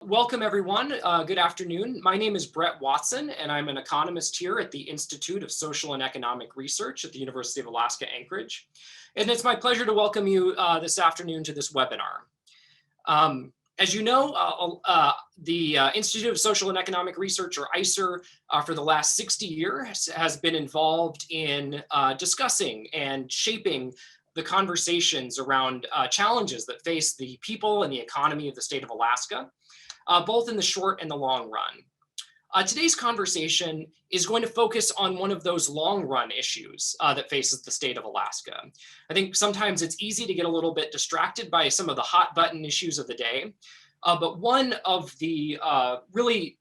Welcome, everyone. Good afternoon. My name is Brett Watson, and I'm an economist here at the Institute of Social and Economic Research at the University of Alaska, Anchorage. And it's my pleasure to welcome you this afternoon to this webinar. As you know, the Institute of Social and Economic Research, or ISER, for the last 60 years has been involved in discussing and shaping the conversations around challenges that face the people and the economy of the state of Alaska, both in the short and the long run. Today's conversation is going to focus on one of those long run issues that faces the state of Alaska. I think sometimes it's easy to get a little bit distracted by some of the hot button issues of the day, but one of the really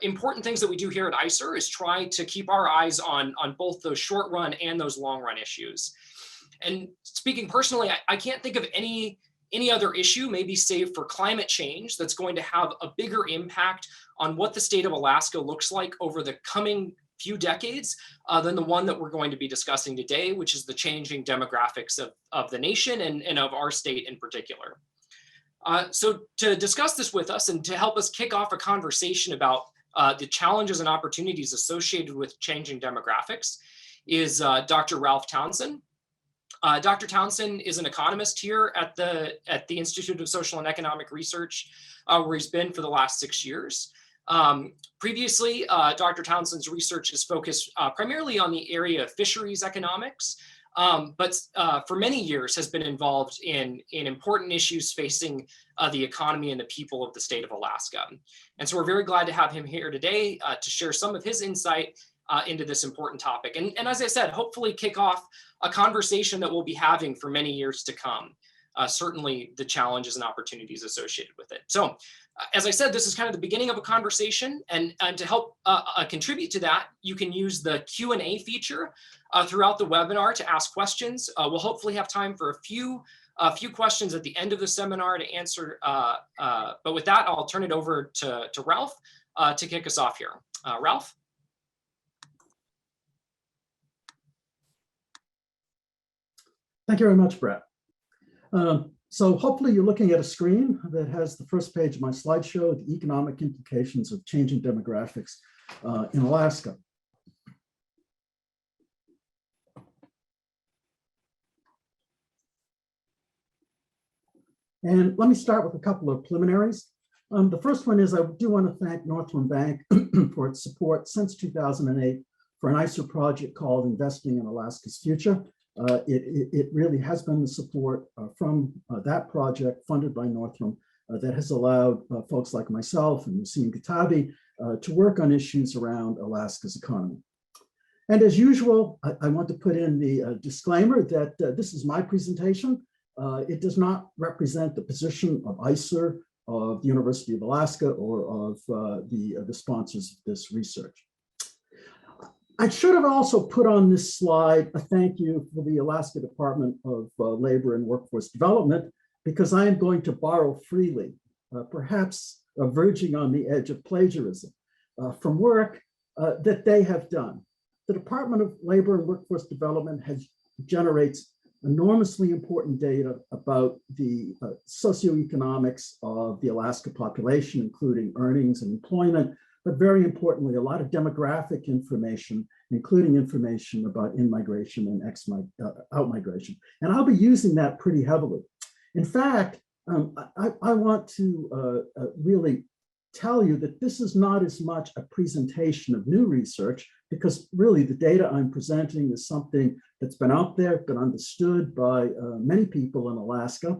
important things that we do here at ISER is try to keep our eyes on both those short run and those long run issues. And speaking personally, I can't think of any other issue, maybe save for climate change, that's going to have a bigger impact on what the state of Alaska looks like over the coming few decades than the one that we're going to be discussing today, which is the changing demographics of the nation and of our state in particular. So to discuss this with us and to help us kick off a conversation about the challenges and opportunities associated with changing demographics is Dr. Ralph Townsend. Dr. Townsend is an economist here at the Institute of Social and Economic Research, where he's been for the last 6 years. Previously, Dr. Townsend's research is focused primarily on the area of fisheries economics, but for many years has been involved in important issues facing the economy and the people of the state of Alaska. And so we're very glad to have him here today to share some of his insight into this important topic. And as I said, hopefully kick off a conversation that we'll be having for many years to come, certainly the challenges and opportunities associated with it. So as I said, this is kind of the beginning of a conversation, and to help contribute to that, you can use the Q&A feature throughout the webinar to ask questions. We'll hopefully have time for a few questions at the end of the seminar to answer, but with that, I'll turn it over to Ralph to kick us off here. Ralph? Thank you very much, Brett. So hopefully you're looking at a screen that has the first page of my slideshow, the economic implications of changing demographics in Alaska. And let me start with a couple of preliminaries. The first one is I do want to thank Northrim Bank for its support since 2008 for an ISER project called Investing in Alaska's Future. It really has been the support from that project funded by Northrim that has allowed folks like myself and Museum Katabi to work on issues around Alaska's economy. And as usual, I want to put in the disclaimer that this is my presentation. It does not represent the position of ISER, of the University of Alaska, or of the sponsors of this research. I should have also put on this slide a thank you for the Alaska Department of Labor and Workforce Development, because I am going to borrow freely, perhaps verging on the edge of plagiarism, from work that they have done. The Department of Labor and Workforce Development generates enormously important data about the socioeconomics of the Alaska population, including earnings and employment, but very importantly, a lot of demographic information, including information about in-migration and out-migration. And I'll be using that pretty heavily. In fact, I want to really tell you that this is not as much a presentation of new research, because really the data I'm presenting is something that's been out there, been understood by many people in Alaska,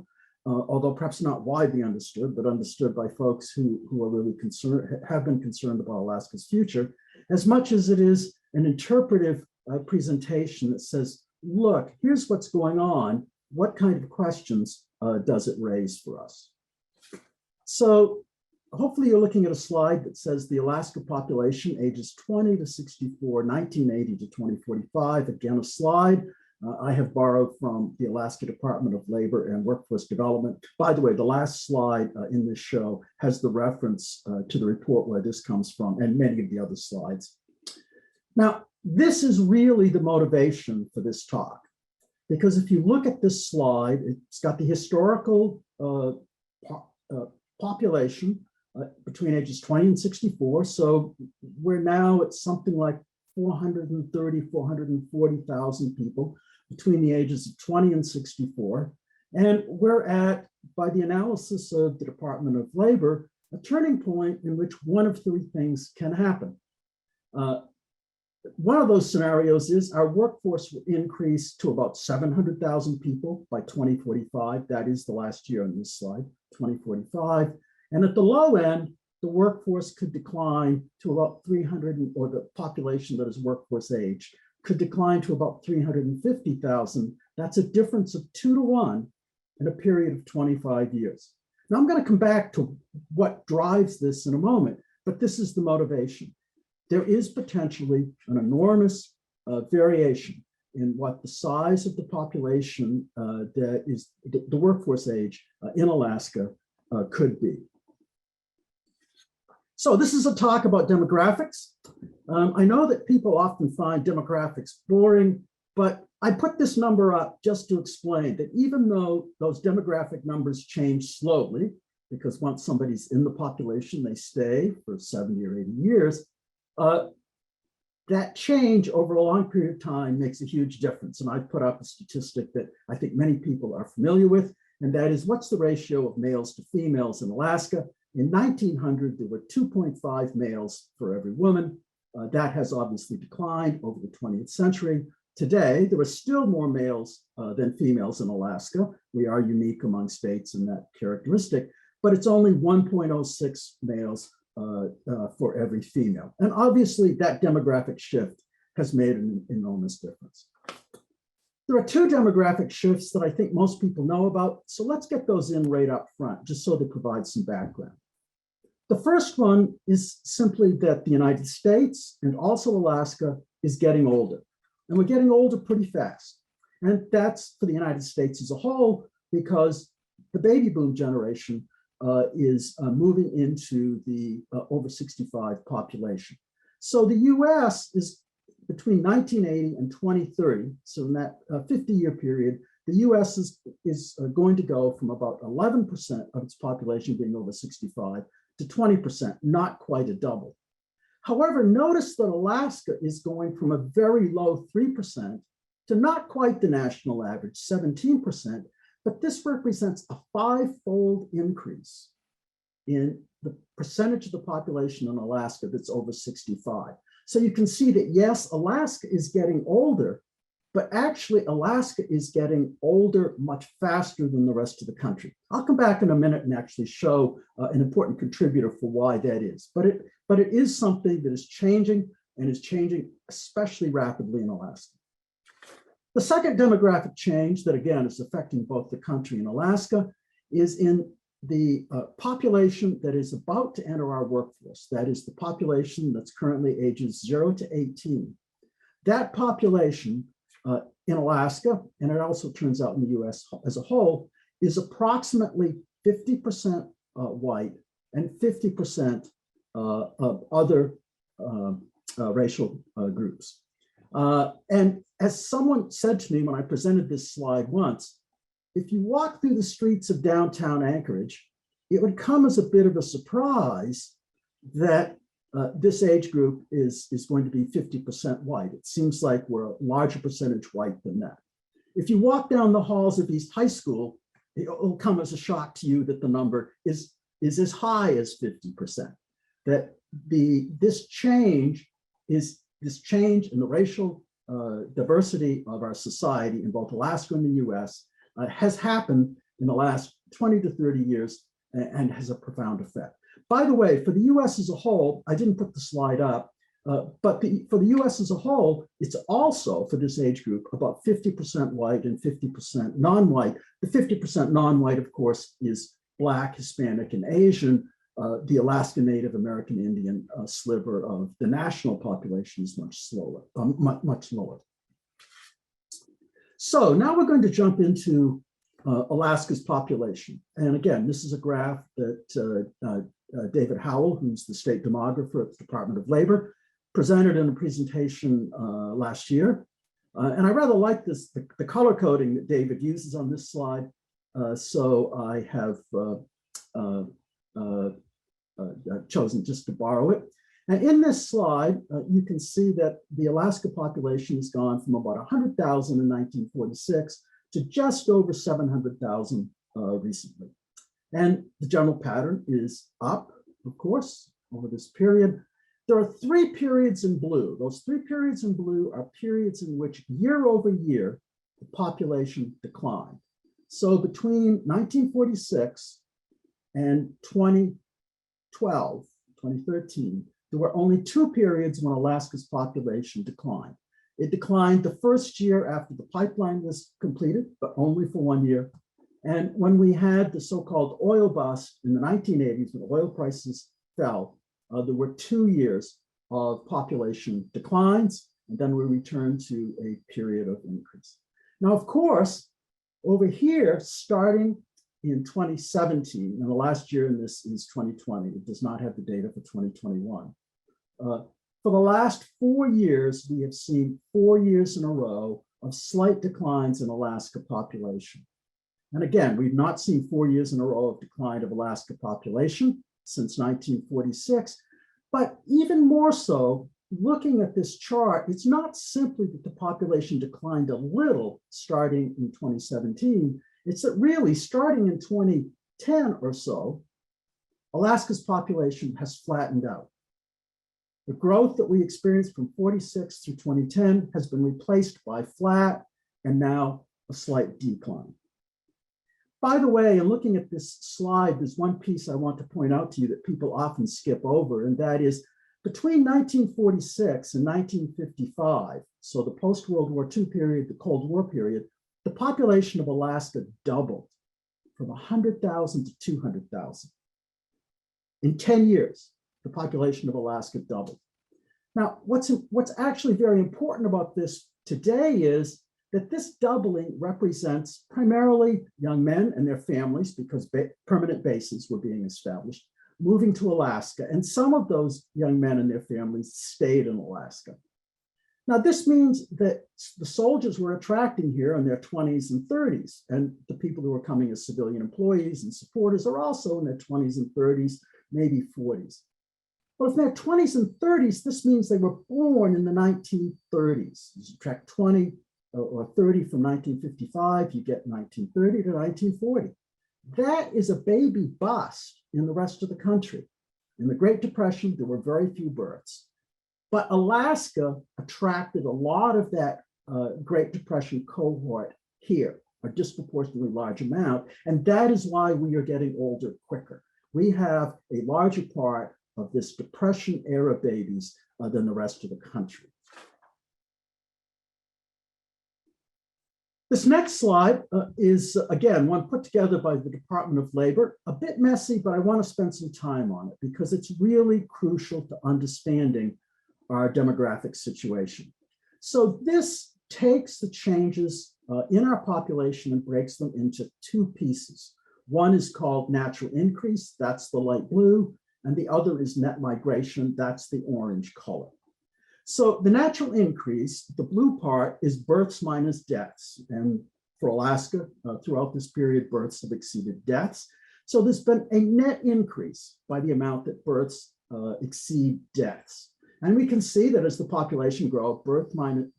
although perhaps not widely understood, but understood by folks who are really concerned, have been concerned about Alaska's future, as much as it is an interpretive presentation that says, look, here's what's going on. What kind of questions does it raise for us? So hopefully you're looking at a slide that says the Alaska population ages 20 to 64, 1980 to 2045. Again, a slide I have borrowed from the Alaska Department of Labor and Workforce Development. By the way, the last slide in this show has the reference to the report where this comes from, and many of the other slides. Now, this is really the motivation for this talk, because if you look at this slide, it's got the historical population between ages 20 and 64. So we're now at something like 430, 440,000 people between the ages of 20 and 64. And we're at, by the analysis of the Department of Labor, a turning point in which one of three things can happen. One of those scenarios is our workforce will increase to about 700,000 people by 2045. That is the last year on this slide, 2045. And at the low end, the workforce could decline to about 300, or the population that is workforce age could decline to about 350,000. That's a difference of 2 to 1 in a period of 25 years. Now I'm going to come back to what drives this in a moment, but this is the motivation. There is potentially an enormous variation in what the size of the population that is the workforce age in Alaska could be. So this is a talk about demographics. I know that people often find demographics boring, but I put this number up just to explain that even though those demographic numbers change slowly, because once somebody's in the population, they stay for 70 or 80 years, that change over a long period of time makes a huge difference. And I've put up a statistic that I think many people are familiar with, and that is what's the ratio of males to females in Alaska. In 1900, there were 2.5 males for every woman. That has obviously declined over the 20th century. Today, there are still more males than females in Alaska. We are unique among states in that characteristic, but it's only 1.06 males for every female. And obviously that demographic shift has made an enormous difference. There are two demographic shifts that I think most people know about. So let's get those in right up front, just so they provide some background. The first one is simply that the United States and also Alaska is getting older. And we're getting older pretty fast. And that's for the United States as a whole, because the baby boom generation is moving into the over 65 population. So the US is between 1980 and 2030, so in that 50-year period, the US is going to go from about 11% of its population being over 65 to 20%, not quite a double. However, notice that Alaska is going from a very low 3% to not quite the national average, 17%, but this represents a 5-fold increase in the percentage of the population in Alaska that's over 65. So you can see that, yes, Alaska is getting older, but actually Alaska is getting older much faster than the rest of the country. I'll come back in a minute and actually show an important contributor for why that is. But it is something that is changing, and is changing especially rapidly in Alaska. The second demographic change that, again, is affecting both the country and Alaska is in the population that is about to enter our workforce. That is the population that's currently ages 0 to 18. That population in Alaska, and it also turns out in the US as a whole, is approximately 50% white and 50% of other racial groups. And as someone said to me when I presented this slide once, if you walk through the streets of downtown Anchorage, it would come as a bit of a surprise that this age group is going to be 50% white. It seems like we're a larger percentage white than that. If you walk down the halls of East High School, it'll come as a shock to you that the number is as high as 50%. That this change in the racial diversity of our society in both Alaska and the US has happened in the last 20 to 30 years and has a profound effect. By the way, for the US as a whole, I didn't put the slide up, but for the US as a whole, it's also for this age group about 50% white and 50% non-white. The 50% non-white, of course, is Black, Hispanic, and Asian. The Alaska Native American Indian sliver of the national population is much lower. So now we're going to jump into Alaska's population. And again, this is a graph that David Howell, who's the state demographer at the Department of Labor, presented in a presentation last year. And I rather like this, the color coding that David uses on this slide. So I have chosen just to borrow it. And in this slide, you can see that the Alaska population has gone from about 100,000 in 1946 to just over 700,000 recently. And the general pattern is up, of course, over this period. There are three periods in blue. Those three periods in blue are periods in which year over year, the population declined. So between 1946 and 2012, 2013, there were only two periods when Alaska's population declined. It declined the first year after the pipeline was completed, but only for 1 year. And when we had the so-called oil bust in the 1980s, when oil prices fell, there were 2 years of population declines, and then we returned to a period of increase. Now, of course, over here, starting in 2017, and the last year in this is 2020, it does not have the data for 2021. For the last 4 years, we have seen 4 years in a row of slight declines in Alaska population. And again, we've not seen 4 years in a row of decline of Alaska population since 1946, but even more so, looking at this chart, it's not simply that the population declined a little starting in 2017, it's that really starting in 2010 or so, Alaska's population has flattened out. The growth that we experienced from 46 through 2010 has been replaced by flat and now a slight decline. By the way, in looking at this slide, there's one piece I want to point out to you that people often skip over, and that is between 1946 and 1955, so the post-World War II period, the Cold War period, the population of Alaska doubled from 100,000 to 200,000. In 10 years, the population of Alaska doubled. Now, what's actually very important about this today is that this doubling represents primarily young men and their families, because permanent bases were being established, moving to Alaska. And some of those young men and their families stayed in Alaska. Now, this means that the soldiers we're attracting here in their 20s and 30s, and the people who are coming as civilian employees and supporters are also in their 20s and 30s, maybe 40s. But in their 20s and 30s, this means they were born in the 1930s. You subtract 20 or 30 from 1955, you get 1930 to 1940. That is a baby bust in the rest of the country. In the Great Depression, there were very few births. But Alaska attracted a lot of that Great Depression cohort here, a disproportionately large amount. And that is why we are getting older quicker. We have a larger part of this Depression era babies than the rest of the country. This next slide is, again, one put together by the Department of Labor, a bit messy, but I want to spend some time on it because it's really crucial to understanding our demographic situation. So this takes the changes in our population and breaks them into two pieces. One is called natural increase, that's the light blue, and the other is net migration, that's the orange color. So the natural increase, the blue part, is births minus deaths. And for Alaska, throughout this period, births have exceeded deaths. So there's been a net increase by the amount that births exceed deaths. And we can see that as the population grows,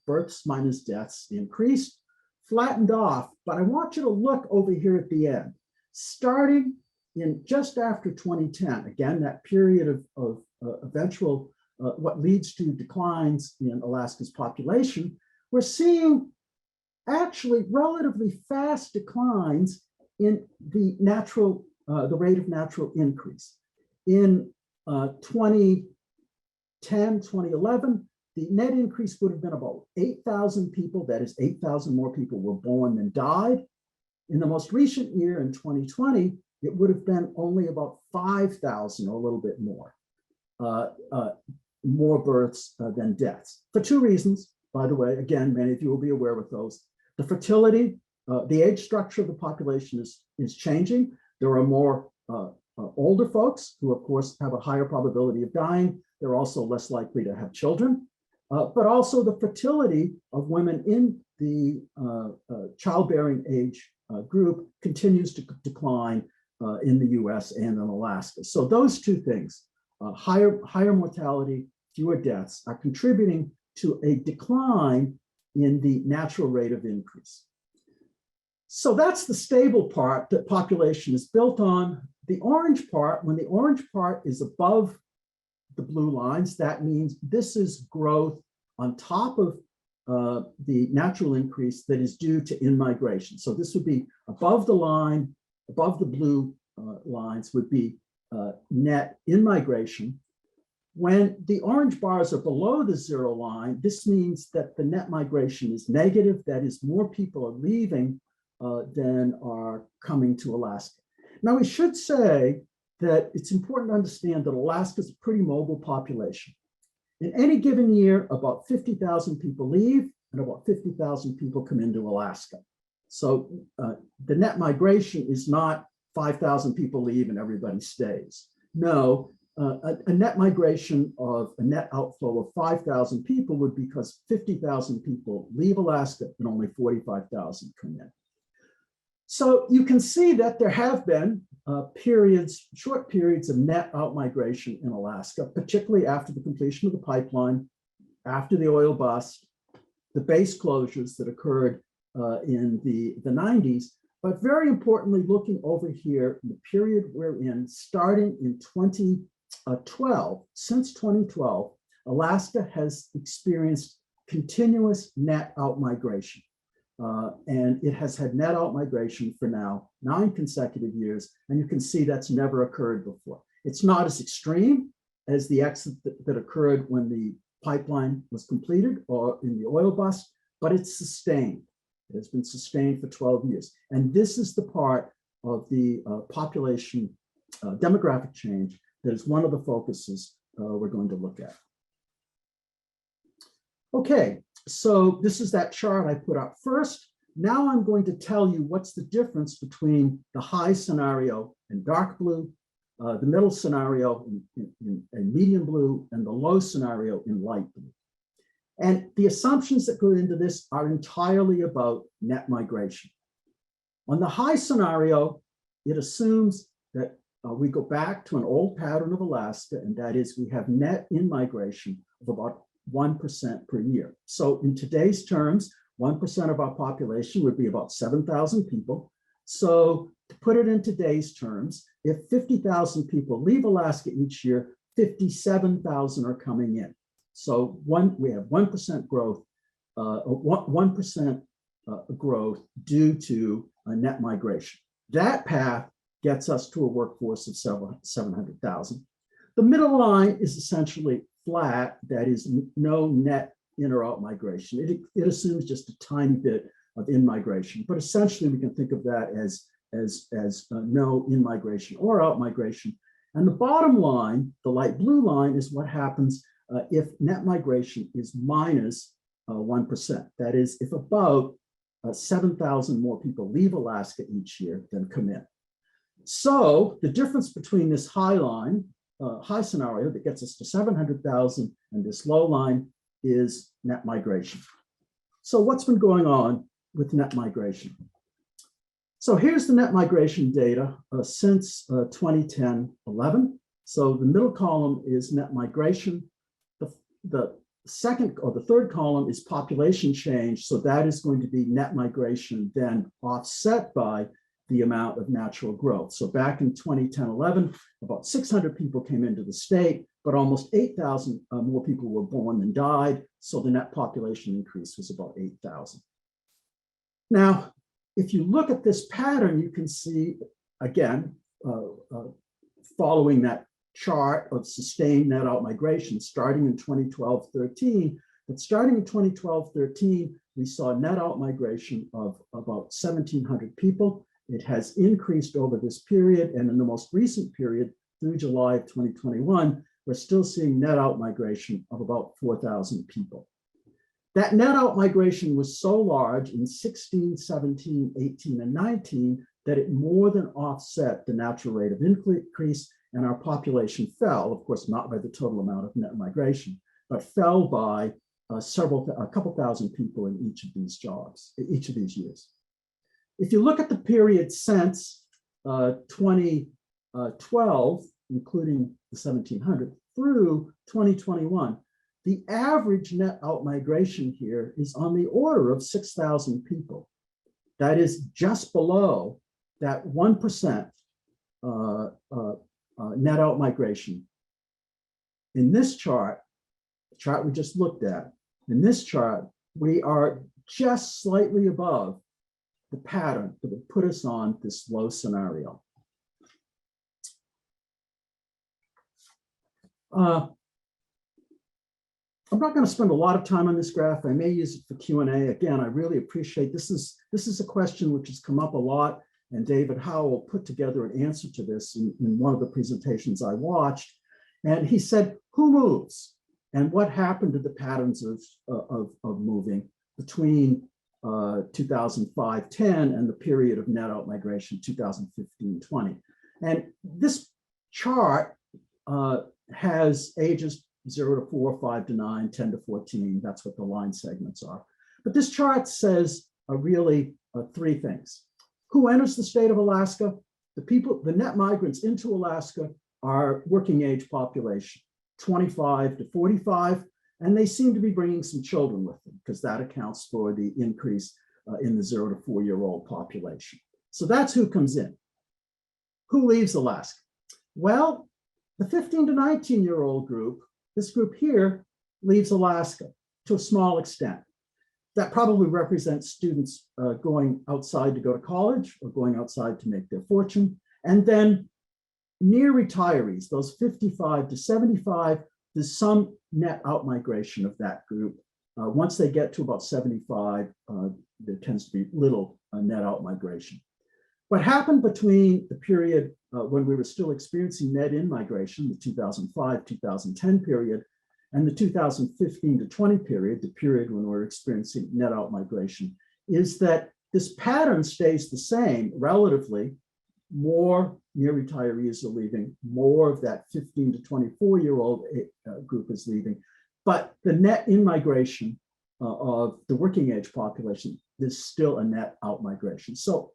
births minus deaths increased, flattened off. But I want you to look over here at the end. Starting in just after 2010, again, that period of eventual what leads to declines in Alaska's population, we're seeing actually relatively fast declines in the rate of natural increase. In 2010, 2011, the net increase would have been about 8,000 people. That is 8,000 more people were born than died. In the most recent year, in 2020, it would have been only about 5,000 or a little bit more. More births than deaths, for two reasons. By the way, again, many of you will be aware of those. The fertility, the age structure of the population is changing. There are more older folks who, of course, have a higher probability of dying. They're also less likely to have children, but also the fertility of women in the childbearing age group continues to decline in the US and in Alaska. So those two things higher mortality, fewer deaths, are contributing to a decline in the natural rate of increase. So that's the stable part that population is built on. The orange part, when the orange part is above the blue lines, that means this is growth on top of the natural increase that is due to in-migration. So this would be above the line, above the blue lines would be net in-migration. When the orange bars are below the zero line, this means that the net migration is negative. That is, more people are leaving than are coming to Alaska. Now, we should say that it's important to understand that Alaska is a pretty mobile population. In any given year, about 50,000 people leave and about 50,000 people come into Alaska. So the net migration is not 5,000 people leave and everybody stays. No, a net migration of a net outflow of 5,000 people would be because 50,000 people leave Alaska and only 45,000 come in. So you can see that there have been short periods of net outmigration in Alaska, particularly after the completion of the pipeline, after the oil bust, the base closures that occurred in the 90s. But very importantly, looking over here, the period we're in, starting in 2012, since 2012, Alaska has experienced continuous net outmigration. And it has had net outmigration for now 9 consecutive years. And you can see that's never occurred before. It's not as extreme as the exit that occurred when the pipeline was completed or in the oil bust, but it's sustained. It has been sustained for 12 years. And this is the part of the population demographic change that is one of the focuses we're going to look at. Okay, so this is that chart I put up first. Now I'm going to tell you what's the difference between the high scenario in dark blue, the middle scenario in medium blue, and the low scenario in light blue. And the assumptions that go into this are entirely about net migration. On the high scenario, it assumes that we go back to an old pattern of Alaska, and that is we have net in-migration of about 1% per year. So in today's terms, 1% of our population would be about 7,000 people. So to put it in today's terms, if 50,000 people leave Alaska each year, 57,000 are coming in. So we have 1% growth, 1% growth due to a net migration. That path gets us to a workforce of 700,000. The middle line is essentially flat, that is no net in or out migration. It assumes just a tiny bit of in-migration, but essentially we can think of that as no in-migration or out-migration. And the bottom line, the light blue line, is what happens if net migration is minus 1%. That is, if about 7,000 more people leave Alaska each year than come in. So the difference between this high line, high scenario that gets us to 700,000 and this low line is net migration. So what's been going on with net migration? So here's the net migration data since 2010-11. So the middle column is net migration. The second or the third column is population change. So that is going to be net migration then offset by the amount of natural growth. So back in 2010-11, about 600 people came into the state, but almost 8,000 more people were born than died. So the net population increase was about 8,000. Now, if you look at this pattern, you can see, again, following that chart of sustained net out migration starting in 2012-13, but starting in 2012-13, we saw net out migration of about 1,700 people. It has increased over this period, and in the most recent period, through July of 2021, we're still seeing net out migration of about 4,000 people. That net out migration was so large in 16, 17, 18, and 19 that it more than offset the natural rate of increase, and our population fell, of course, not by the total amount of net migration, but fell by a couple thousand people in each of these jobs, each of these years. If you look at the period since 2012, including the 1700s, through 2021, the average net outmigration here is on the order of 6,000 people. That is just below that 1% net outmigration. In this chart, the chart we just looked at, in this chart, we are just slightly above the pattern that would put us on this low scenario. I'm not going to spend a lot of time on this graph. I may use it for Q&A. Again, I really appreciate this is a question which has come up a lot, and David Howell put together an answer to this in one of the presentations I watched. And he said, who moves? And what happened to the patterns of moving between 2005-10 and the period of net outmigration 2015-20? And this chart has ages 0 to 4, 5 to 9, 10 to 14. That's what the line segments are. But this chart says really three things. Who enters the state of Alaska? The net migrants into Alaska are working age population, 25 to 45, and they seem to be bringing some children with them because that accounts for the increase in the 0 to 4-year-old population. So that's who comes in. Who leaves Alaska? Well, the 15 to 19-year-old group, this group here, leaves Alaska to a small extent. That probably represents students going outside to go to college or going outside to make their fortune. And then near retirees, those 55 to 75, there's some net outmigration of that group. Once they get to about 75, there tends to be little net outmigration. What happened between the period when we were still experiencing net in-migration, the 2005-2010 period, and the 2015 to 20 period, the period when we're experiencing net out-migration, is that this pattern stays the same relatively. More near retirees are leaving, more of that 15 to 24-year-old group is leaving, but the net in-migration of the working age population is still a net out-migration. So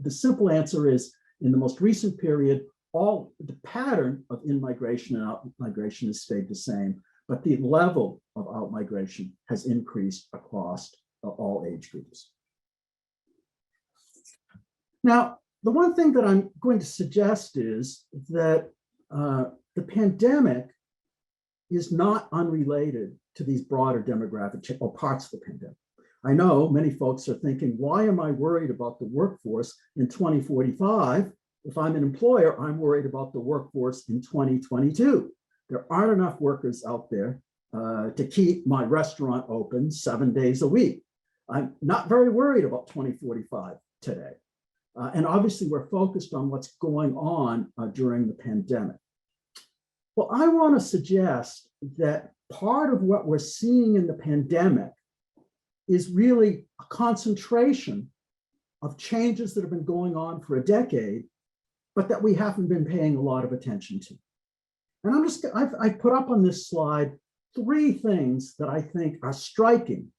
the simple answer is, in the most recent period, all the pattern of in-migration and out-migration has stayed the same, but the level of out-migration has increased across all age groups. Now, the one thing that I'm going to suggest is that the pandemic is not unrelated to these broader demographic changes or parts of the pandemic. I know many folks are thinking, why am I worried about the workforce in 2045? If I'm an employer, I'm worried about the workforce in 2022. There aren't enough workers out there to keep my restaurant open 7 days a week. I'm not very worried about 2045 today. And obviously, we're focused on what's going on during the pandemic. Well, I want to suggest that part of what we're seeing in the pandemic is really a concentration of changes that have been going on for a decade, but that we haven't been paying a lot of attention to. And I've put up on this slide three things that I think are striking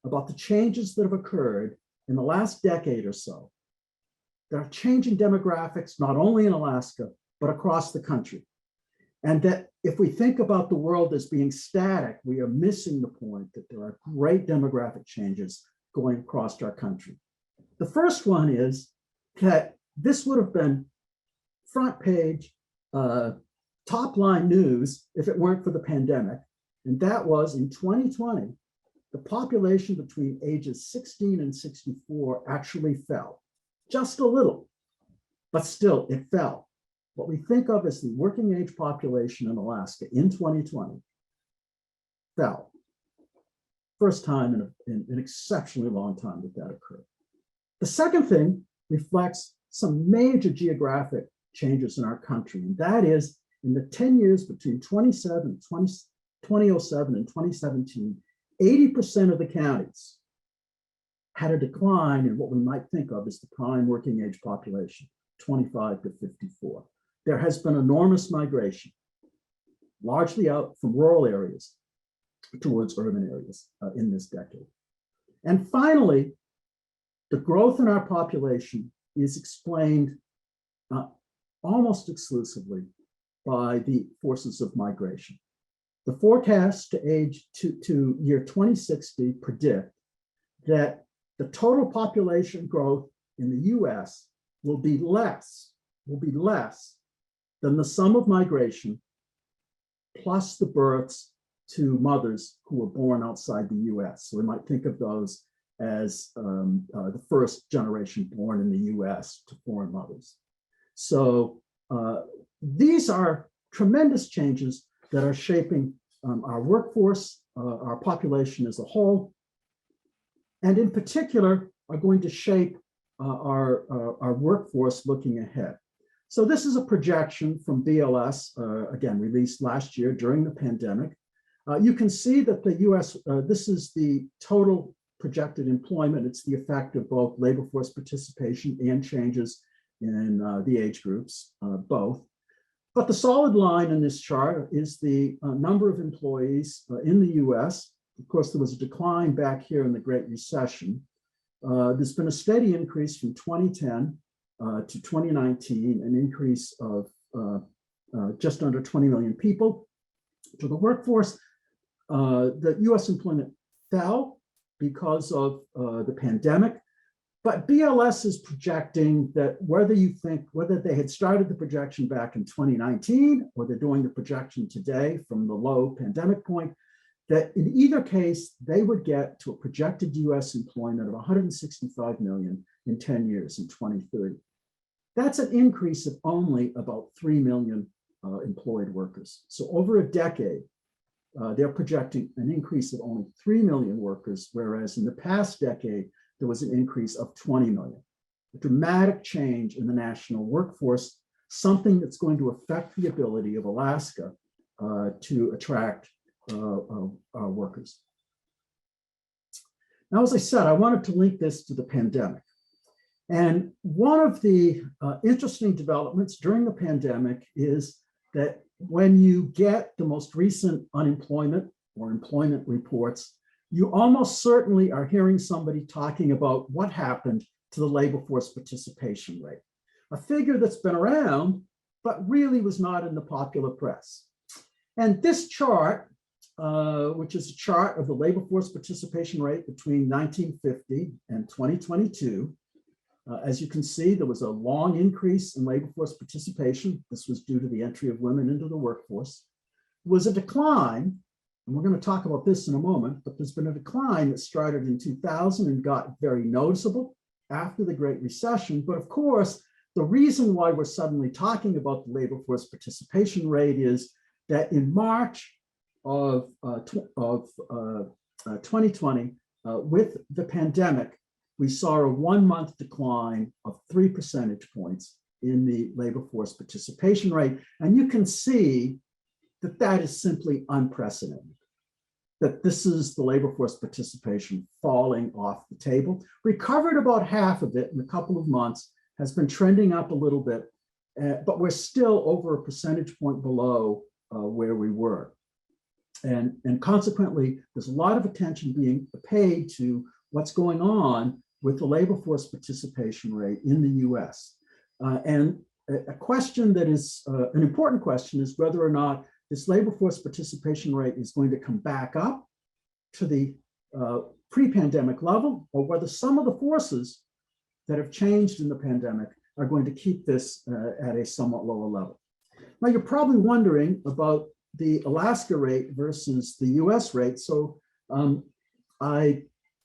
about the changes that have occurred in the last decade or so that are changing demographics, not only in Alaska, but across the country. And that if we think about the world as being static, we are missing the point that there are great demographic changes going across our country. The first one is that this would have been front page, top line news if it weren't for the pandemic. And that was in 2020, the population between ages 16 and 64 actually fell. Just a little, but still it fell. What we think of as the working age population in Alaska in 2020 fell. First time in an exceptionally long time that occurred. The second thing reflects some major geographic changes in our country, and that is in the 10 years between 2007 and 2017, 80% of the counties had a decline in what we might think of as the prime working age population, 25 to 54. There has been enormous migration, largely out from rural areas towards urban areas in this decade. And finally, the growth in our population is explained almost exclusively by the forces of migration. The forecasts to year 2060 predict that the total population growth in the US will be less than the sum of migration plus the births to mothers who were born outside the US. So we might think of those as the first generation born in the US to foreign mothers. So these are tremendous changes that are shaping our workforce, our population as a whole, and in particular are going to shape our workforce looking ahead. So this is a projection from BLS, again, released last year during the pandemic. You can see that the US, this is the total projected employment. It's the effect of both labor force participation and changes in the age groups, both. But the solid line in this chart is the number of employees in the US. Of course, there was a decline back here in the Great Recession. There's been a steady increase from 2010 to 2019, an increase of just under 20 million people to the workforce. The US employment fell because of the pandemic, but BLS is projecting that whether they had started the projection back in 2019 or they're doing the projection today from the low pandemic point, that in either case, they would get to a projected US employment of 165 million in 10 years in 2030. That's an increase of only about 3 million employed workers. So over a decade, they're projecting an increase of only 3 million workers, whereas in the past decade, there was an increase of 20 million. A dramatic change in the national workforce, something that's going to affect the ability of Alaska to attract workers. Now, as I said, I wanted to link this to the pandemic. And one of the interesting developments during the pandemic is that when you get the most recent unemployment or employment reports, you almost certainly are hearing somebody talking about what happened to the labor force participation rate, a figure that's been around, but really was not in the popular press. And this chart, which is a chart of the labor force participation rate between 1950 and 2022, as you can see, there was a long increase in labor force participation. This was due to the entry of women into the workforce. There was a decline, and we're going to talk about this in a moment, but there's been a decline that started in 2000 and got very noticeable after the Great Recession. But of course, the reason why we're suddenly talking about the labor force participation rate is that in March of 2020, with the pandemic, we saw a 1-month decline of 3 percentage points in the labor force participation rate. And you can see that that is simply unprecedented, that this is the labor force participation falling off the table. Recovered about half of it in a couple of months, has been trending up a little bit, but we're still over a percentage point below where we were. And consequently, there's a lot of attention being paid to what's going on with the labor force participation rate in the US. And a question that is an important question is whether or not this labor force participation rate is going to come back up to the pre-pandemic level, or whether some of the forces that have changed in the pandemic are going to keep this at a somewhat lower level. Now, you're probably wondering about the Alaska rate versus the US rate. So in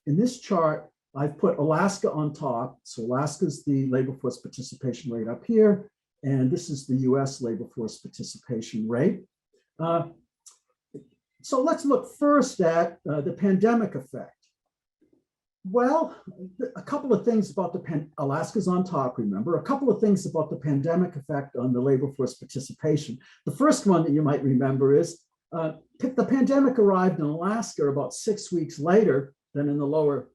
this chart, I've put Alaska on top. So Alaska's the labor force participation rate up here, and this is the US labor force participation rate. So let's look first at the pandemic effect. Well, a couple of things about Alaska's on top, remember, a couple of things about the pandemic effect on the labor force participation. The first one that you might remember is the pandemic arrived in Alaska about 6 weeks later than in the lower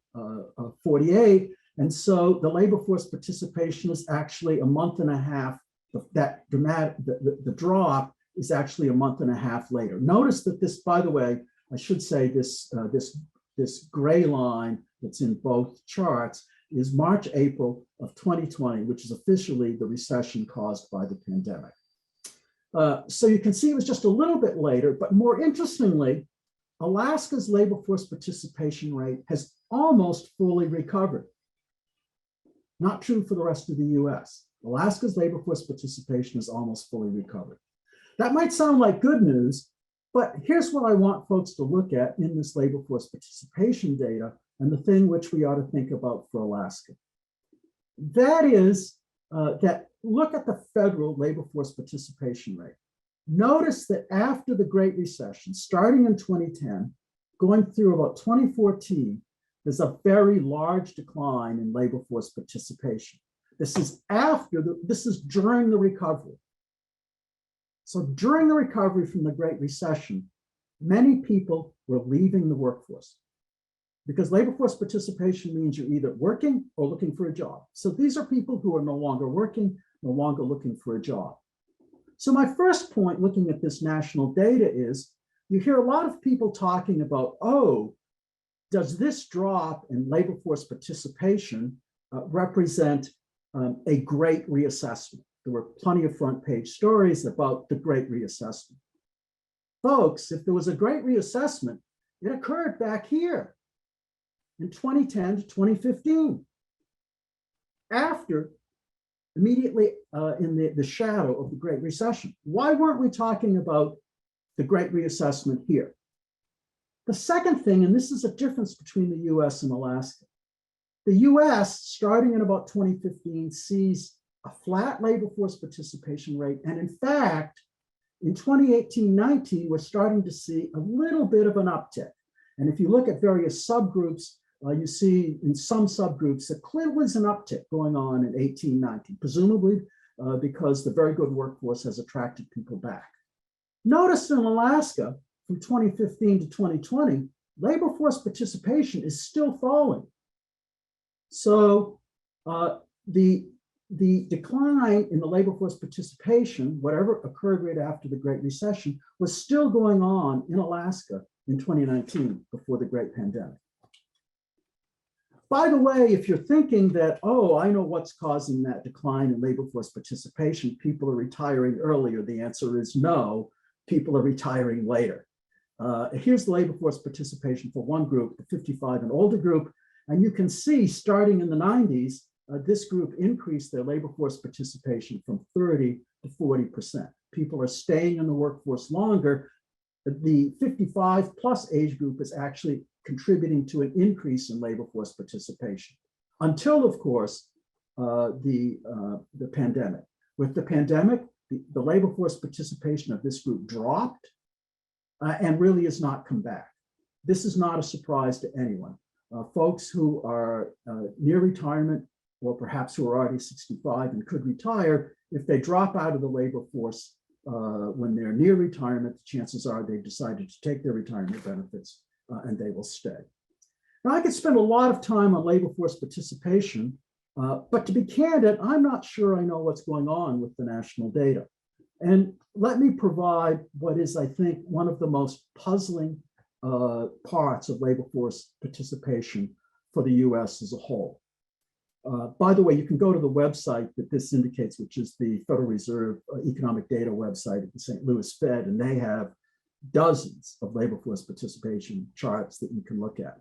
48. And so the labor force participation is actually a month and a half, the drop is actually a month and a half later. Notice that this, by the way, I should say this gray line that's in both charts is March, April of 2020, which is officially the recession caused by the pandemic. So you can see it was just a little bit later, but more interestingly, Alaska's labor force participation rate has almost fully recovered. Not true for the rest of the US. Alaska's labor force participation is almost fully recovered. That might sound like good news, but here's what I want folks to look at in this labor force participation data and the thing which we ought to think about for Alaska. That is that look at the federal labor force participation rate. Notice that after the Great Recession, starting in 2010, going through about 2014, there's a very large decline in labor force participation. This is during the recovery. So during the recovery from the Great Recession, many people were leaving the workforce because labor force participation means you're either working or looking for a job. So these are people who are no longer working, no longer looking for a job. So my first point looking at this national data is you hear a lot of people talking about, oh, does this drop in labor force participation represent a great reassessment? There were plenty of front page stories about the great reassessment. Folks, if there was a great reassessment, it occurred back here in 2010 to 2015, immediately in the shadow of the Great Recession. Why weren't we talking about the Great Reassessment here? The second thing, and this is a difference between the US and Alaska. The US, starting in about 2015, sees a flat labor force participation rate. And in fact, in 2018-19, we're starting to see a little bit of an uptick. And if you look at various subgroups, you see in some subgroups that clearly was an uptick going on in 18-19, presumably because the very good workforce has attracted people back. Notice in Alaska, from 2015 to 2020, labor force participation is still falling. So the decline in the labor force participation, whatever occurred right after the Great Recession, was still going on in Alaska in 2019 before the Great Pandemic. By the way, if you're thinking that, oh, I know what's causing that decline in labor force participation, people are retiring earlier, the answer is no, people are retiring later. Here's the labor force participation for one group, the 55 and older group, and you can see starting in the 90s, this group increased their labor force participation from 30 to 40%. People are staying in the workforce longer. The 55 plus age group is actually contributing to an increase in labor force participation until, of course, the pandemic. With the pandemic, the labor force participation of this group dropped and really has not come back. This is not a surprise to anyone. Folks who are near retirement or perhaps who are already 65 and could retire, if they drop out of the labor force when they're near retirement, chances are they've decided to take their retirement benefits and they will stay. Now, I could spend a lot of time on labor force participation, but to be candid, I'm not sure I know what's going on with the national data. And let me provide what is, I think, one of the most puzzling parts of labor force participation for the US as a whole. By the way, you can go to the website that this indicates, which is the Federal Reserve Economic Data website at the St. Louis Fed, and they have dozens of labor force participation charts that you can look at.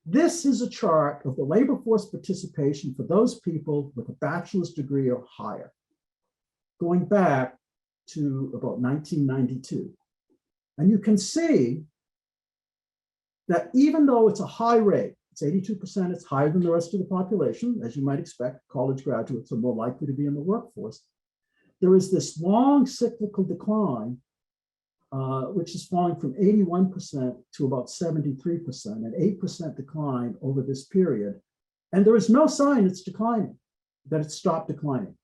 This is a chart of the labor force participation for those people with a bachelor's degree or higher, going back to about 1992. And you can see that even though it's a high rate, it's 82%, it's higher than the rest of the population, as you might expect, college graduates are more likely to be in the workforce. There is this long cyclical decline, which is falling from 81% to about 73%, an 8% decline over this period. And there is no sign it's declining, that it stopped declining.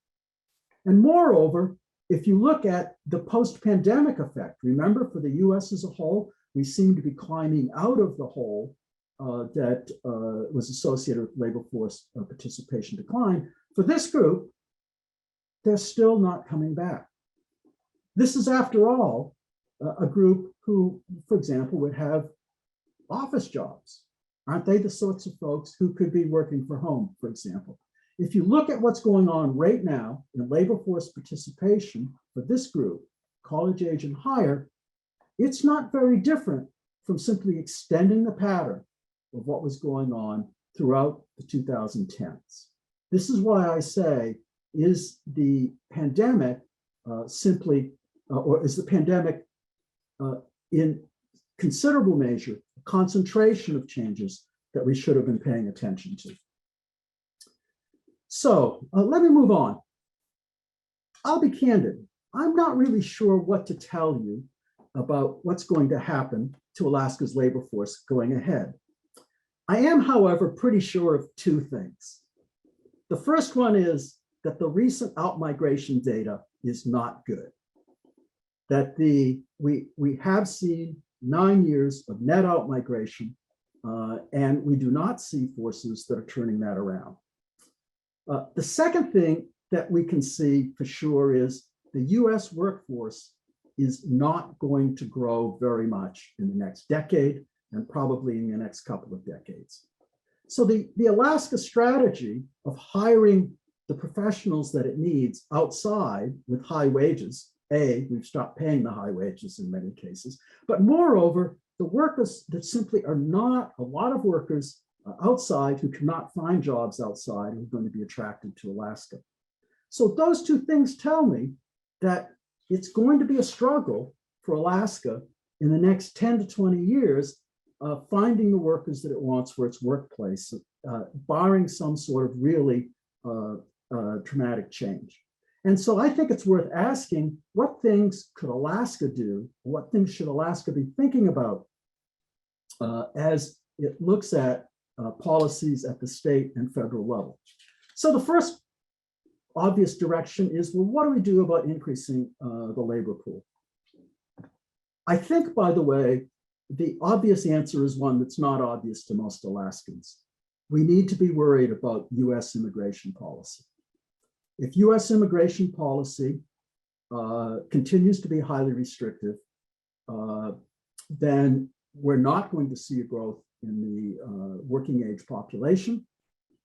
And moreover, if you look at the post-pandemic effect, remember for the US as a whole, we seem to be climbing out of the hole that was associated with labor force participation decline. For this group, they're still not coming back. This is, after all, a group who, for example, would have office jobs. Aren't they the sorts of folks who could be working from home, for example? If you look at what's going on right now in labor force participation for this group, college age and higher, it's not very different from simply extending the pattern of what was going on throughout the 2010s. This is why I say, is the pandemic or is the pandemic in considerable measure a concentration of changes that we should have been paying attention to? So let me move on. I'll be candid. I'm not really sure what to tell you about what's going to happen to Alaska's labor force going ahead. I am, however, pretty sure of two things. The first one is that the recent outmigration data is not good. That we have seen 9 years of net outmigration, and we do not see forces that are turning that around. The second thing that we can see for sure is the US workforce is not going to grow very much in the next decade and probably in the next couple of decades. So the Alaska strategy of hiring the professionals that it needs outside with high wages, we've stopped paying the high wages in many cases, but moreover, the workers that simply are not, a lot of workers outside who cannot find jobs outside are going to be attracted to Alaska. So those two things tell me that it's going to be a struggle for Alaska in the next 10 to 20 years, finding the workers that it wants for its workplace, barring some sort of really dramatic change. And so I think it's worth asking, what things could Alaska do? What things should Alaska be thinking about as it looks at policies at the state and federal level? So the first obvious direction is, well, what do we do about increasing the labor pool? I think, by the way, the obvious answer is one that's not obvious to most Alaskans. We need to be worried about US immigration policy. If US immigration policy continues to be highly restrictive, then we're not going to see a growth in the working age population.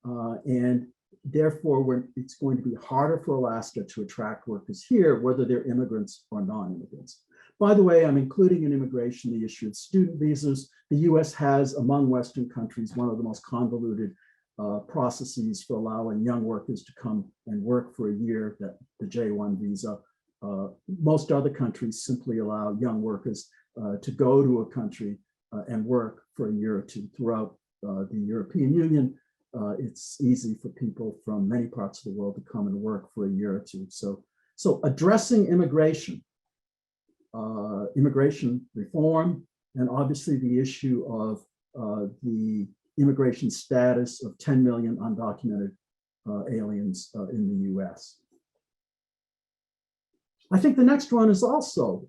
And therefore, it's going to be harder for Alaska to attract workers here, whether they're immigrants or non-immigrants. By the way, I'm including in immigration the issue of student visas. The US has, among Western countries, one of the most convoluted processes for allowing young workers to come and work for a year, that the J-1 visa. Most other countries simply allow young workers to go to a country and work for a year or two. Throughout the European Union, it's easy for people from many parts of the world to come and work for a year or two. So addressing immigration, immigration reform, and obviously the issue of the immigration status of 10 million undocumented aliens in the US. I think the next one is also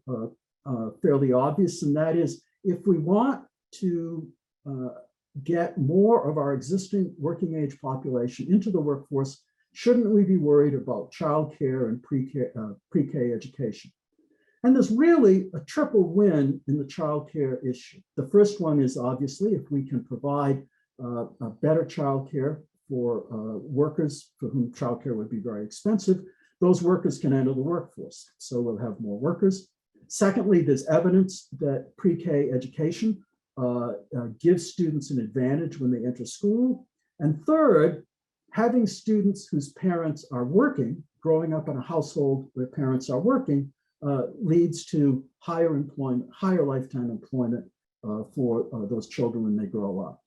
fairly obvious, and that is, if we want to get more of our existing working age population into the workforce, shouldn't we be worried about childcare and pre-K education? And there's really a triple win in the childcare issue. The first one is obviously if we can provide a better childcare for workers for whom childcare would be very expensive, those workers can enter the workforce. So we'll have more workers. Secondly, there's evidence that pre-K education gives students an advantage when they enter school. And third, having students whose parents are working, growing up in a household where parents are working, leads to higher employment, higher lifetime employment for those children when they grow up.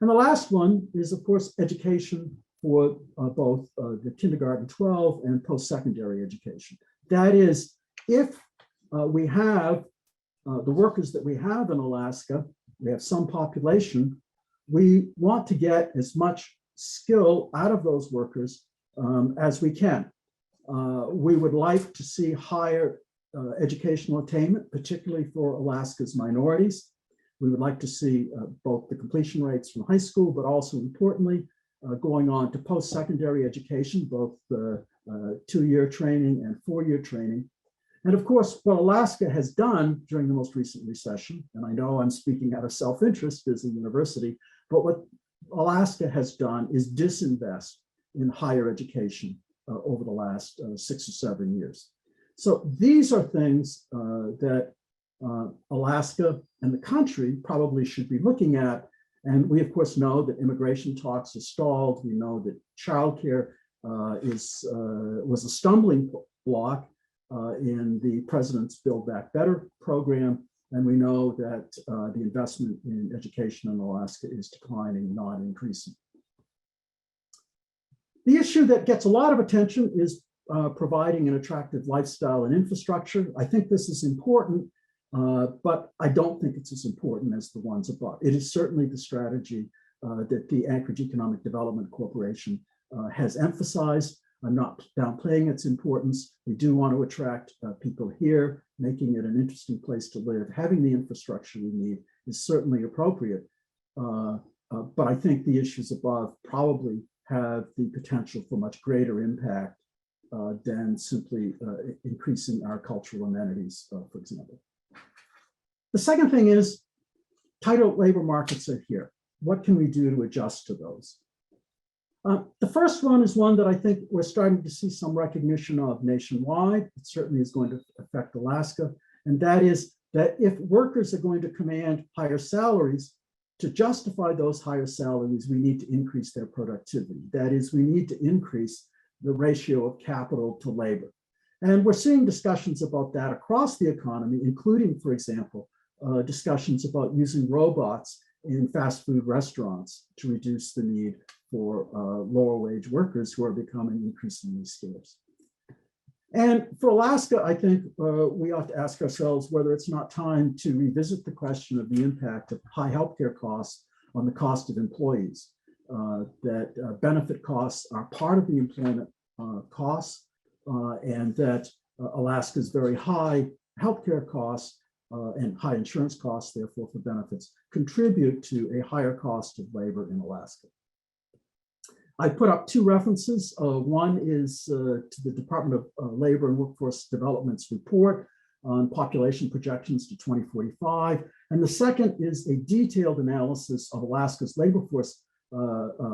And the last one is, of course, education for both the kindergarten 12 and post-secondary education. That is, if we have the workers that we have in Alaska, we have some population, we want to get as much skill out of those workers as we can. We would like to see higher educational attainment, particularly for Alaska's minorities. We would like to see both the completion rates from high school, but also importantly, going on to post-secondary education, both the 2-year training and 4-year training. And of course, what Alaska has done during the most recent recession, and I know I'm speaking out of self-interest as a university, but what Alaska has done is disinvest in higher education over the last 6 or 7 years. So these are things that Alaska and the country probably should be looking at. And we, of course, know that immigration talks are stalled. We know that childcare was a stumbling block in the president's Build Back Better program. And we know that the investment in education in Alaska is declining, not increasing. The issue that gets a lot of attention is providing an attractive lifestyle and infrastructure. I think this is important, but I don't think it's as important as the ones above. It is certainly the strategy that the Anchorage Economic Development Corporation has emphasized. I'm not downplaying its importance. We do want to attract people here, making it an interesting place to live. Having the infrastructure we need is certainly appropriate, but I think the issues above probably have the potential for much greater impact than simply increasing our cultural amenities, for example. The second thing is tighter labor markets are here. What can we do to adjust to those? The first one is one that I think we're starting to see some recognition of nationwide. It certainly is going to affect Alaska. And that is that if workers are going to command higher salaries, to justify those higher salaries, we need to increase their productivity. That is, we need to increase the ratio of capital to labor. And we're seeing discussions about that across the economy, including, for example, discussions about using robots in fast food restaurants to reduce the need for lower wage workers who are becoming increasingly scarce. And for Alaska, I think we ought to ask ourselves whether it's not time to revisit the question of the impact of high healthcare costs on the cost of employees. That benefit costs are part of the employment costs, and that Alaska's very high healthcare costs and high insurance costs, therefore, for benefits, contribute to a higher cost of labor in Alaska. I put up two references. One is to the Department of Labor and Workforce Development's report on population projections to 2045. And the second is a detailed analysis of Alaska's labor force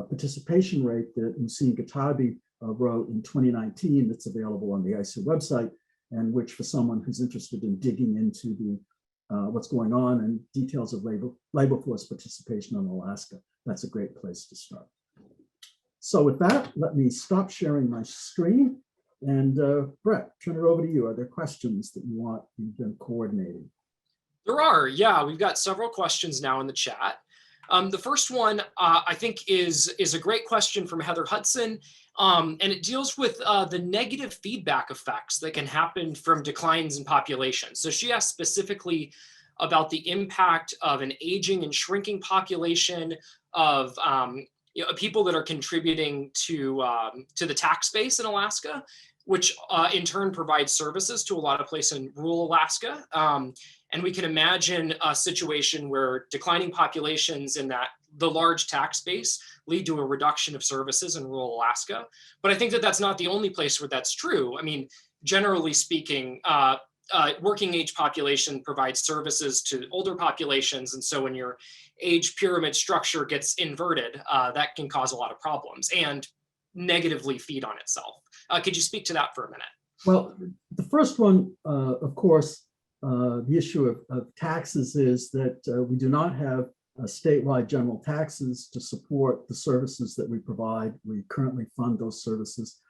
participation rate that Musin Gatabi wrote in 2019 that's available on the ISER website, and which for someone who's interested in digging into the what's going on and details of labor force participation in Alaska, that's a great place to start. So with that, let me stop sharing my screen. And Brett, turn it over to you. Are there questions that you've been coordinating? There are, yeah. We've got several questions now in the chat. The first one, I think, is a great question from Heather Hudson, and it deals with the negative feedback effects that can happen from declines in population. So she asked specifically about the impact of an aging and shrinking population of people that are contributing to the tax base in Alaska, which in turn provides services to a lot of places in rural Alaska. And we can imagine a situation where declining populations in the large tax base lead to a reduction of services in rural Alaska. But I think that that's not the only place where that's true. I mean, generally speaking, working age population provides services to older populations. And so when your age pyramid structure gets inverted, that can cause a lot of problems and negatively feed on itself. Could you speak to that for a minute? Well, the first one, of course, the issue of taxes is that we do not have statewide general taxes to support the services that we provide. We currently fund those services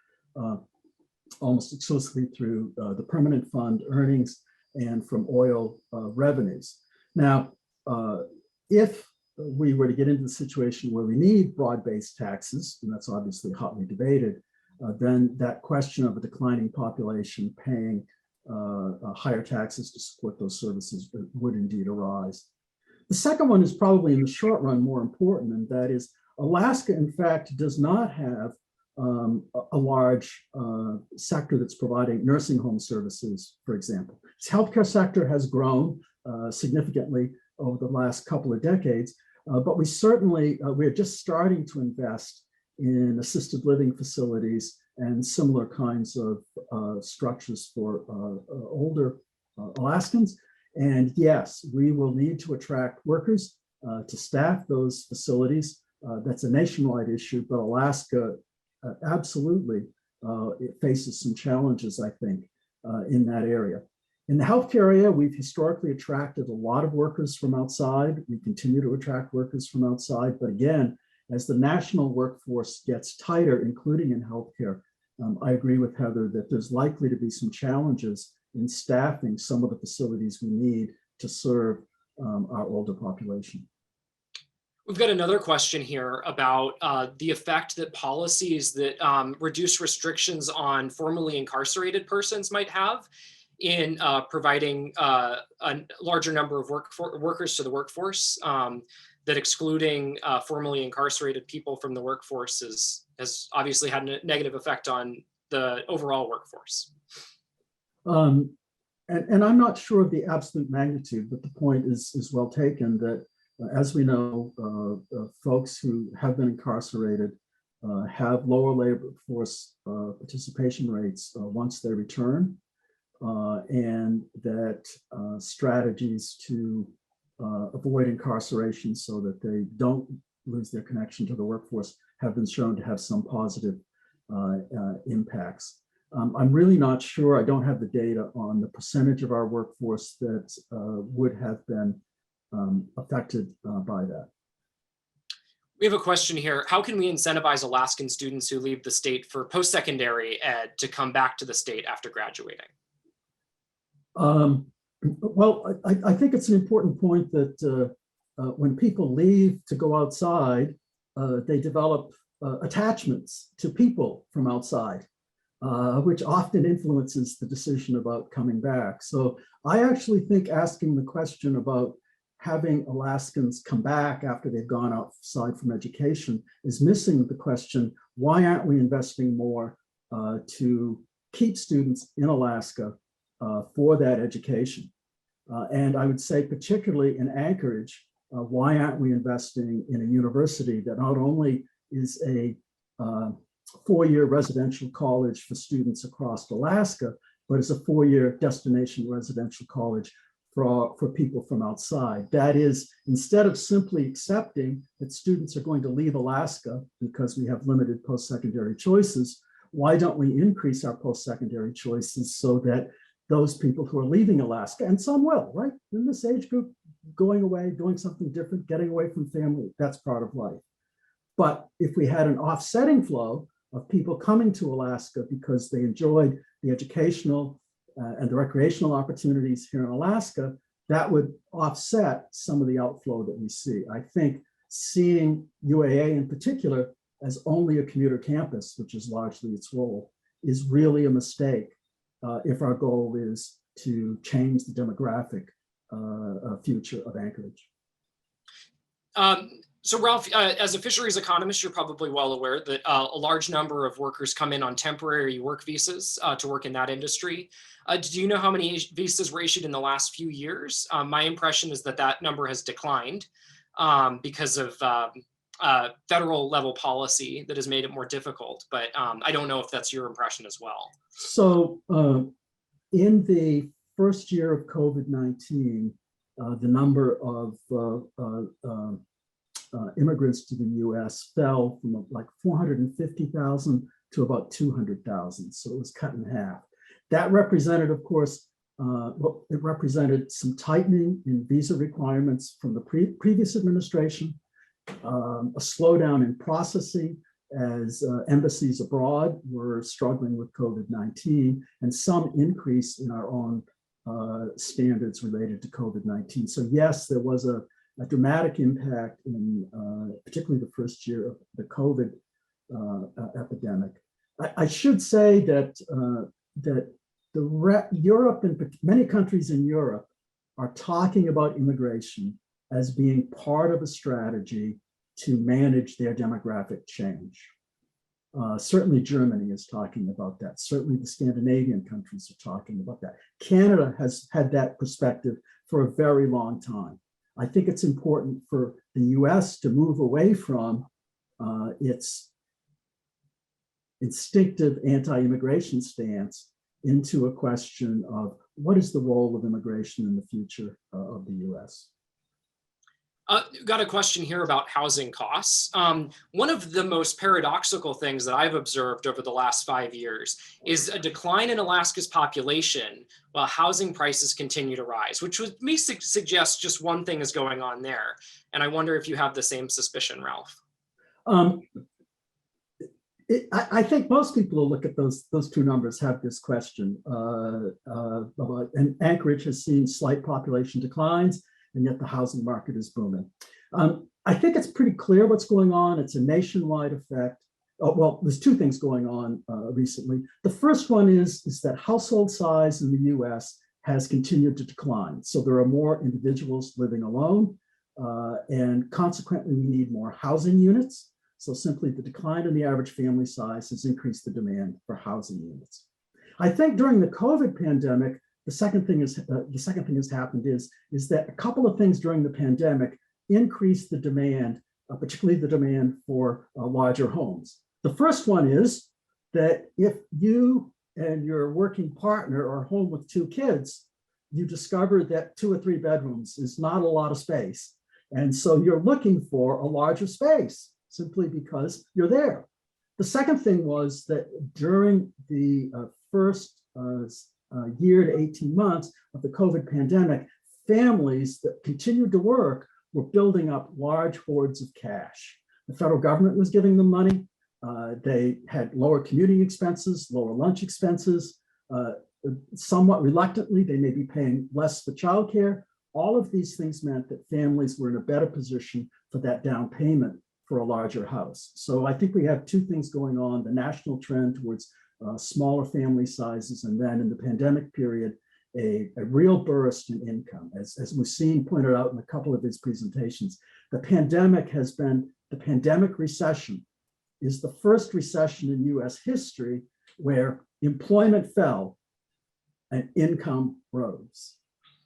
almost exclusively through the permanent fund earnings and from oil revenues. Now, if we were to get into the situation where we need broad-based taxes, and that's obviously hotly debated, then that question of a declining population paying higher taxes to support those services would indeed arise. The second one is probably in the short run more important, and that is Alaska, in fact, does not have a large sector that's providing nursing home services, for example. Its healthcare sector has grown significantly over the last couple of decades, but we're just starting to invest in assisted living facilities and similar kinds of structures for older Alaskans. And yes, we will need to attract workers to staff those facilities. That's a nationwide issue, but Alaska absolutely it faces some challenges, I think, in that area. In the healthcare area, we've historically attracted a lot of workers from outside. We continue to attract workers from outside, but again, as the national workforce gets tighter, including in healthcare, I agree with Heather that there's likely to be some challenges in staffing some of the facilities we need to serve our older population. We've got another question here about the effect that policies that reduce restrictions on formerly incarcerated persons might have in providing a larger number of workers to the workforce, that excluding formerly incarcerated people from the workforce has obviously had a negative effect on the overall workforce. And I'm not sure of the absolute magnitude, but the point is well taken that as we know, folks who have been incarcerated have lower labor force participation rates once they return, and that strategies to avoid incarceration so that they don't lose their connection to the workforce have been shown to have some positive impacts. I'm really not sure, I don't have the data on the percentage of our workforce that would have been affected by that. We have a question here. How can we incentivize Alaskan students who leave the state for post-secondary ed to come back to the state after graduating? Well, I think it's an important point that when people leave to go outside, they develop attachments to people from outside, which often influences the decision about coming back. So I actually think asking the question about having Alaskans come back after they've gone outside from education is missing the question, why aren't we investing more to keep students in Alaska for that education? And I would say particularly in Anchorage, why aren't we investing in a university that not only is a four-year residential college for students across Alaska, but is a four-year destination residential college for people from outside. That is, instead of simply accepting that students are going to leave Alaska because we have limited post-secondary choices, why don't we increase our post-secondary choices so that those people who are leaving Alaska, and some will, right? In this age group, going away, doing something different, getting away from family, that's part of life. But if we had an offsetting flow of people coming to Alaska because they enjoyed the educational and the recreational opportunities here in Alaska, that would offset some of the outflow that we see. I think seeing UAA in particular as only a commuter campus, which is largely its role, is really a mistake if our goal is to change the demographic future of Anchorage. So Ralph, as a fisheries economist, you're probably well aware that a large number of workers come in on temporary work visas to work in that industry. Do you know how many visas were issued in the last few years? My impression is that that number has declined because of federal level policy that has made it more difficult, but I don't know if that's your impression as well. So in the first year of COVID-19, the number of immigrants to the US fell from like 450,000 to about 200,000. So it was cut in half. That represented, of course, it represented some tightening in visa requirements from the previous administration, a slowdown in processing as embassies abroad were struggling with COVID-19, and some increase in our own standards related to COVID-19. So yes, there was a dramatic impact in particularly the first year of the COVID epidemic. I should say that Europe and many countries in Europe are talking about immigration as being part of a strategy to manage their demographic change. Certainly Germany is talking about that. Certainly the Scandinavian countries are talking about that. Canada has had that perspective for a very long time. I think it's important for the US to move away from its instinctive anti-immigration stance into a question of what is the role of immigration in the future of the US. Got a question here about housing costs. One of the most paradoxical things that I've observed over the last 5 years is a decline in Alaska's population while housing prices continue to rise, which would me suggest just one thing is going on there. And I wonder if you have the same suspicion, Ralph. Um, I think most people who look at those two numbers have this question. And Anchorage has seen slight population declines, and yet the housing market is booming. I think it's pretty clear what's going on. It's a nationwide effect. Well, there's two things going on recently. The first one is that household size in the US has continued to decline. So there are more individuals living alone, and consequently, we need more housing units. So simply the decline in the average family size has increased the demand for housing units. I think during the COVID pandemic, the second thing has happened is that a couple of things during the pandemic increased the demand, particularly the demand for larger homes. The first one is that if you and your working partner are home with two kids, you discover that 2 or 3 bedrooms is not a lot of space. And so you're looking for a larger space simply because you're there. The second thing was that during the first year to 18 months of the COVID pandemic, families that continued to work were building up large hoards of cash. The federal government was giving them money. They had lower commuting expenses, lower lunch expenses. Somewhat reluctantly, they may be paying less for childcare. All of these things meant that families were in a better position for that down payment for a larger house. So I think we have two things going on: the national trend towards smaller family sizes, and then in the pandemic period, a real burst in income. As Muhsin pointed out in a couple of his presentations, the pandemic recession is the first recession in US history where employment fell and income rose.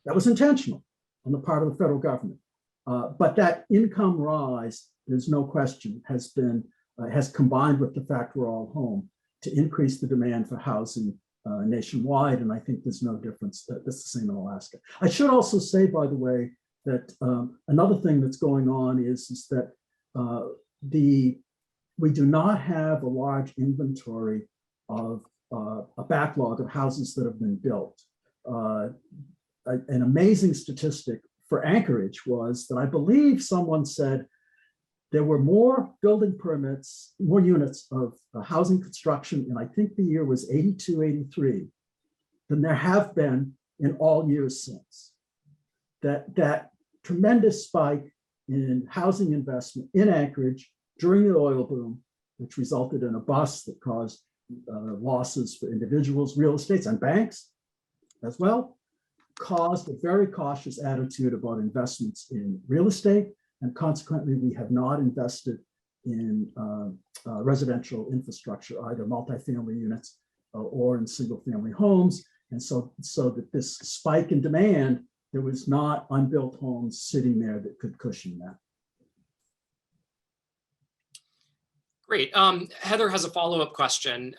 That was intentional on the part of the federal government. But that income rise, there's no question, has combined with the fact we're all home to increase the demand for housing nationwide. And I think there's no difference. That's the same in Alaska. I should also say, by the way, that another thing that's going on is that we do not have a large inventory of a backlog of houses that have been built. An amazing statistic for Anchorage was that I believe someone said there were more building permits, more units of housing construction, and I think the year was 82, 83, than there have been in all years since. That tremendous spike in housing investment in Anchorage during the oil boom, which resulted in a bust that caused losses for individuals, real estates, and banks as well, caused a very cautious attitude about investments in real estate. And consequently, we have not invested in residential infrastructure, either multifamily units or in single family homes. And so that this spike in demand, there was not unbuilt homes sitting there that could cushion that. Great. Heather has a follow-up question.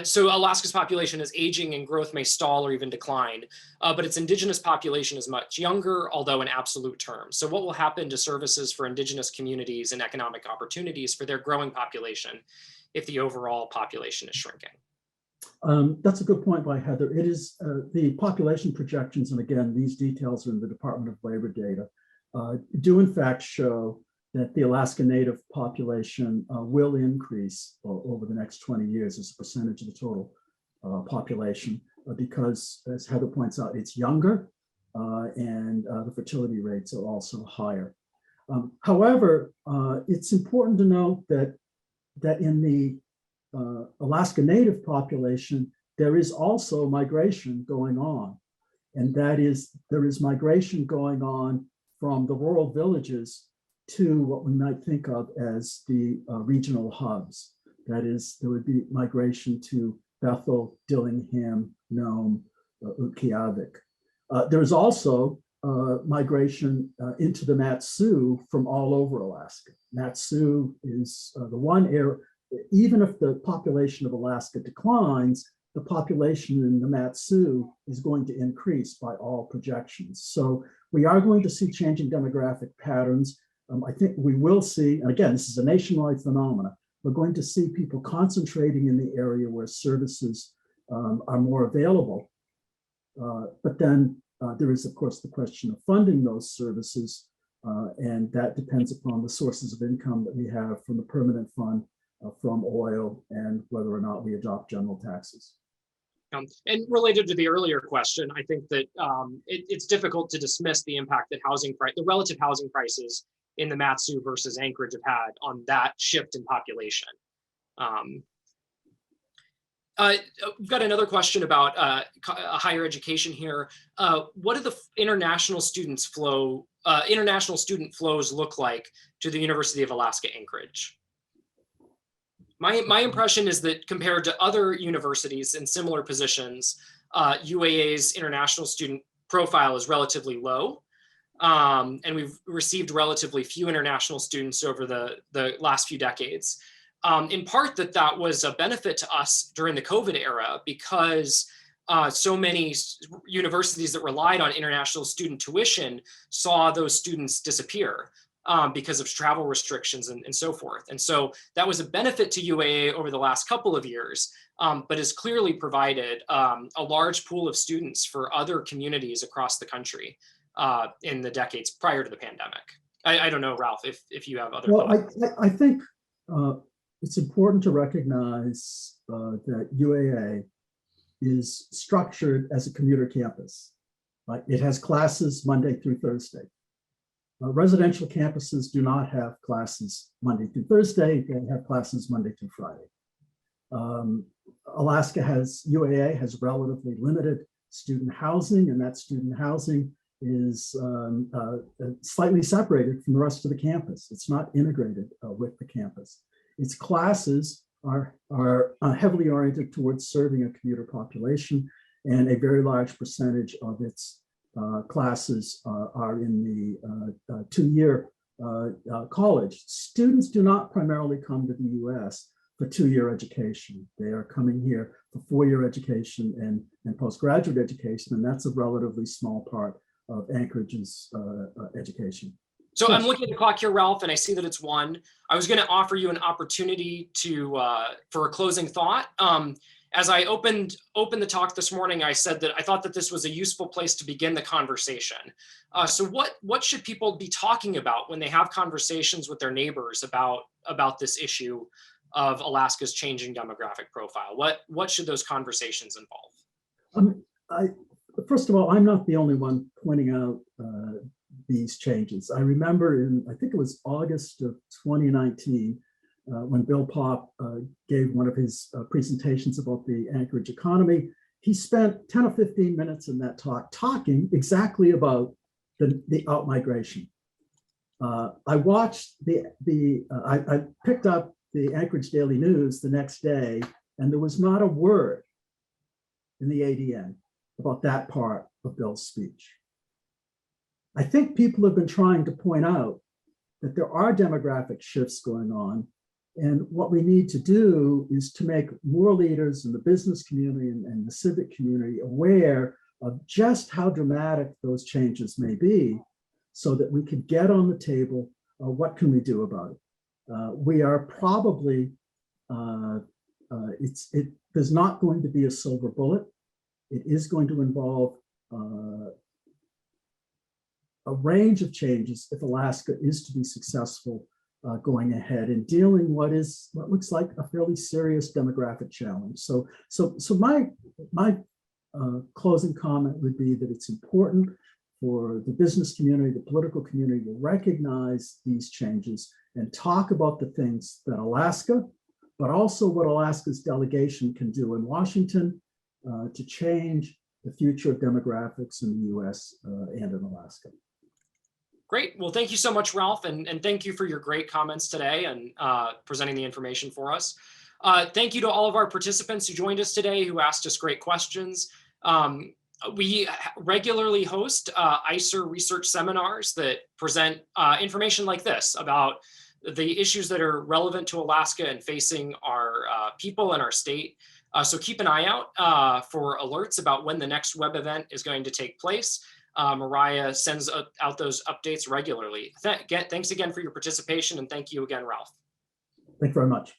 So Alaska's population is aging and growth may stall or even decline, but its indigenous population is much younger, although in absolute terms. So what will happen to services for indigenous communities and economic opportunities for their growing population if the overall population is shrinking? That's a good point by Heather. It is the population projections, and again, these details are in the Department of Labor data, do in fact show that the Alaska Native population will increase over the next 20 years as a percentage of the total population, because, as Heather points out, it's younger and the fertility rates are also higher. However, it's important to note that in the Alaska Native population, there is also migration going on. And that is, there is migration going on from the rural villages to what we might think of as the regional hubs. That is, there would be migration to Bethel, Dillingham, Nome, Utqiagvik. There's also migration into the Mat-Su from all over Alaska. Mat-Su is the one area, even if the population of Alaska declines, the population in the Mat-Su is going to increase by all projections. So we are going to see changing demographic patterns. I think we will see, and again, this is a nationwide phenomenon, we're going to see people concentrating in the area where services are more available. But then there is, of course, the question of funding those services, and that depends upon the sources of income that we have from the permanent fund, from oil, and whether or not we adopt general taxes. And related to the earlier question, I think that it's difficult to dismiss the impact that the relative housing prices in the Mat-Su versus Anchorage have had on that shift in population. We've got another question about higher education here. What do the international student flows look like to the University of Alaska Anchorage? My impression is that compared to other universities in similar positions, UAA's international student profile is relatively low. And we've received relatively few international students over the last few decades. In part that was a benefit to us during the COVID era, because so many universities that relied on international student tuition saw those students disappear because of travel restrictions and so forth. And so that was a benefit to UAA over the last couple of years, but has clearly provided a large pool of students for other communities across the country in the decades prior to the pandemic. I don't know, Ralph, if you have other thoughts. I think it's important to recognize that UAA is structured as a commuter campus. It has classes Monday through Thursday. Residential campuses do not have classes Monday through Thursday. They have classes Monday through Friday. UAA has relatively limited student housing, and that student housing is slightly separated from the rest of the campus. It's not integrated with the campus. Its classes are heavily oriented towards serving a commuter population, and a very large percentage of its classes are in the two-year college. Students do not primarily come to the US for two-year education. They are coming here for four-year education and postgraduate education, and that's a relatively small part of Anchorage's education. So I'm looking at the clock here, Ralph, and I see that it's 1. I was going to offer you an opportunity for a closing thought. As I opened the talk this morning, I said that I thought that this was a useful place to begin the conversation. So what should people be talking about when they have conversations with their neighbors about this issue of Alaska's changing demographic profile? What should those conversations involve? First of all, I'm not the only one pointing out these changes. I remember I think it was August of 2019, when Bill Popp gave one of his presentations about the Anchorage economy. He spent 10 or 15 minutes in that talk talking exactly about the out-migration. I watched I picked up the Anchorage Daily News the next day, and there was not a word in the ADN about that part of Bill's speech. I think people have been trying to point out that there are demographic shifts going on, and what we need to do is to make more leaders in the business community and the civic community aware of just how dramatic those changes may be, so that we can get on the table, what can we do about it? We are probably, there's not going to be a silver bullet. It is going to involve a range of changes if Alaska is to be successful going ahead and dealing what looks like a fairly serious demographic challenge. So my closing comment would be that it's important for the business community, the political community, to recognize these changes and talk about the things that Alaska, but also what Alaska's delegation can do in Washington to change the future of demographics in the US and in Alaska. Great. Well, thank you so much, Ralph, and thank you for your great comments today and presenting the information for us. Thank you to all of our participants who joined us today, who asked us great questions. We regularly host ISER research seminars that present information like this about the issues that are relevant to Alaska and facing our people and our state. So keep an eye out for alerts about when the next web event is going to take place. Mariah sends out those updates regularly. Thanks again for your participation, and thank you again, Ralph. Thank you very much.